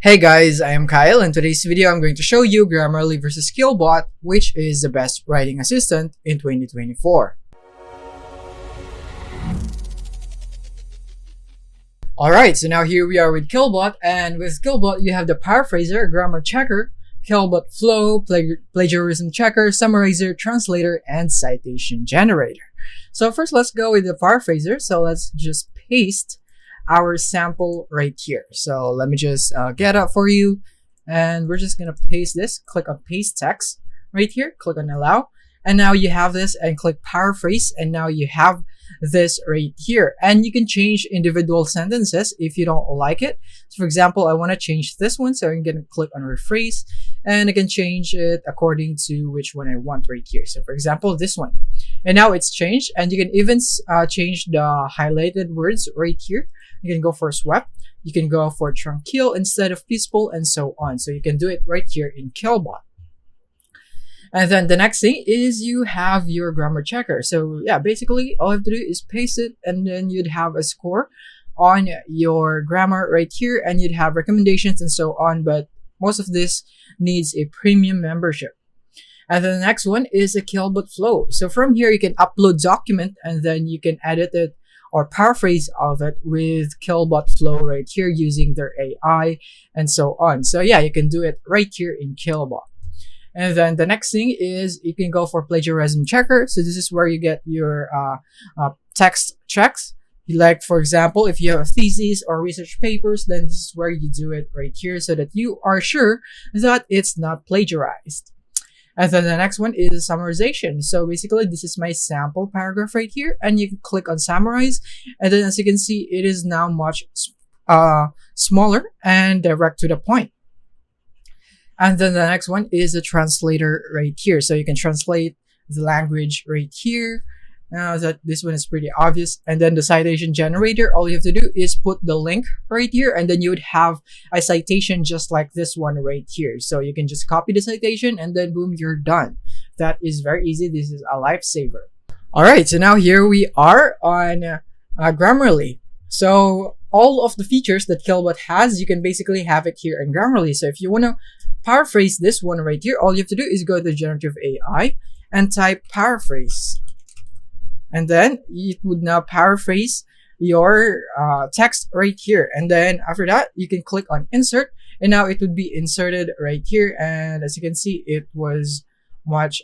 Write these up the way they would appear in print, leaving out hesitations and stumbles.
Hey guys, I am Kyle. In today's video, I'm going to show you Grammarly versus QuillBot, which is the best writing assistant in 2024. Alright, so now here we are with QuillBot, and with QuillBot you have the paraphraser, grammar checker, QuillBot flow, plagiarism checker, summarizer, translator, and citation generator. So first let's go with the paraphraser. So let's just paste our sample right here. So let me just get up for you, and we're just gonna paste this. Click on paste text right here, click on allow, and now you have this, and click paraphrase, and now you have this right here. And you can change individual sentences if you don't like it. So for example, I want to change this one, so I'm gonna click on rephrase, and I can change it according to which one I want right here. So for example, this one, and now it's changed. And you can even change the highlighted words right here. You can go for swept, you can go for tranquil instead of peaceful, and so on. So you can do it right here in QuillBot. And then the next thing is you have your grammar checker. So yeah, basically all you have to do is paste it, and then you'd have a score on your grammar right here, and you'd have recommendations and so on. But most of this needs a premium membership. And then the next one is a QuillBot flow. So from here you can upload document, and then you can edit it or paraphrase of it with QuillBot flow right here using their AI and so on. So yeah, you can do it right here in QuillBot. And then the next thing is you can go for plagiarism checker. So this is where you get your text checks. Like for example, if you have a thesis or research papers, then this is where you do it right here so that you are sure that it's not plagiarized. And then the next one is summarization. So basically this is my sample paragraph right here, and you can click on summarize, and then as you can see, it is now much smaller and direct to the point. And then the next one is a translator right here. So you can translate the language right here. Now that this one is pretty obvious. And then the citation generator, all you have to do is put the link right here, and then you would have a citation just like this one right here. So you can just copy the citation, and then boom, you're done. That is very easy. This is a lifesaver. All right, so now here we are on Grammarly. So all of the features that QuillBot has, you can basically have it here in Grammarly. So if you want to paraphrase this one right here, all you have to do is go to generative AI and type paraphrase. And then it would now paraphrase your text right here. And then after that, you can click on insert, and now it would be inserted right here. And as you can see, it was much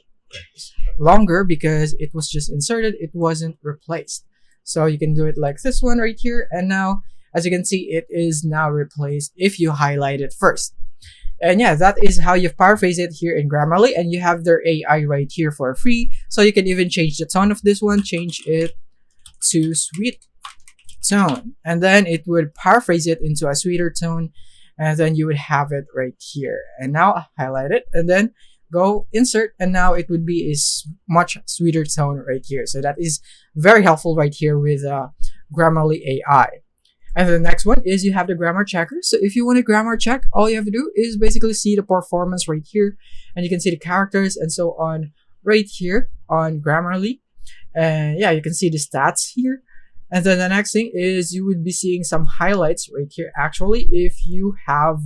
longer because it was just inserted, it wasn't replaced. So you can do it like this one right here. And now, as you can see, it is now replaced if you highlight it first. And yeah, that is how you paraphrase it here in Grammarly, and you have their AI right here for free. So you can even change the tone of this one, change it to sweet tone, and then it would paraphrase it into a sweeter tone, and then you would have it right here. And now highlight it, and then go insert, and now it would be a much sweeter tone right here. So that is very helpful right here with Grammarly AI. And the next one is you have the grammar checker. So if you want a grammar check, all you have to do is basically see the performance right here, and you can see the characters and so on right here on Grammarly. And yeah, you can see the stats here. And then the next thing is you would be seeing some highlights right here. Actually, if you have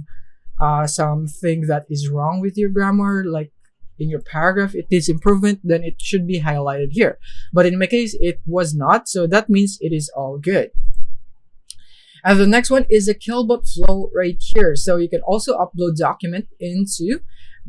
something that is wrong with your grammar, like in your paragraph it needs improvement, then it should be highlighted here. But in my case, it was not, so that means it is all good. And the next one is a QuillBot flow right here. So you can also upload document into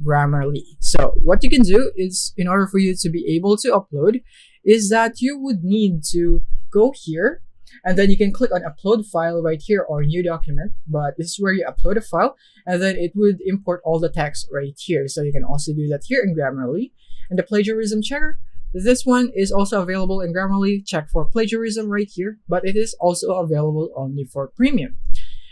Grammarly. So what you can do is, in order for you to be able to upload, is that you would need to go here, and then you can click on upload file right here or new document. But this is where you upload a file, and then it would import all the text right here. So you can also do that here in Grammarly. And the plagiarism checker, this one is also available in Grammarly. Check for plagiarism right here, but it is also available only for premium.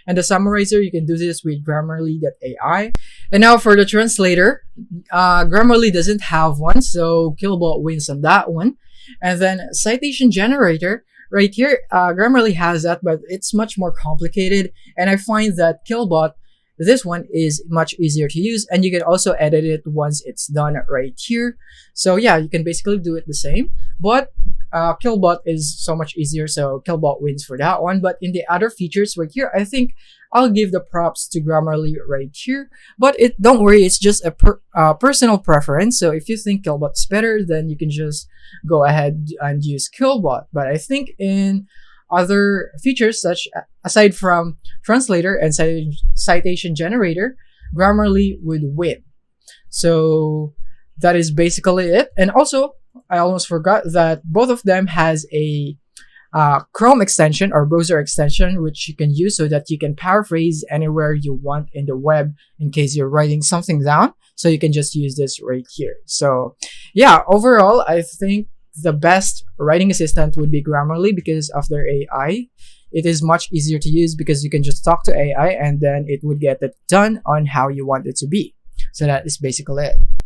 And the summarizer, you can do this with Grammarly.ai. And now for the translator, Grammarly doesn't have one, so QuillBot wins on that one. And then citation generator, right here, Grammarly has that, but it's much more complicated. And I find that QuillBot, this one is much easier to use, and you can also edit it once it's done right here. So yeah, you can basically do it the same, but QuillBot is so much easier, so QuillBot wins for that one. But in the other features right here, I think I'll give the props to Grammarly right here. But don't worry, it's just a personal preference. So if you think QuillBot's better, then you can just go ahead and use QuillBot. But I think in other features, aside from translator and citation generator, Grammarly would win. So that is basically it. And also, I almost forgot that both of them has a Chrome extension or browser extension, which you can use so that you can paraphrase anywhere you want in the web in case you're writing something down. So you can just use this right here. So yeah, overall, I think the best writing assistant would be Grammarly because of their AI. It is much easier to use because you can just talk to AI and then it would get it done on how you want it to be. So that is basically it.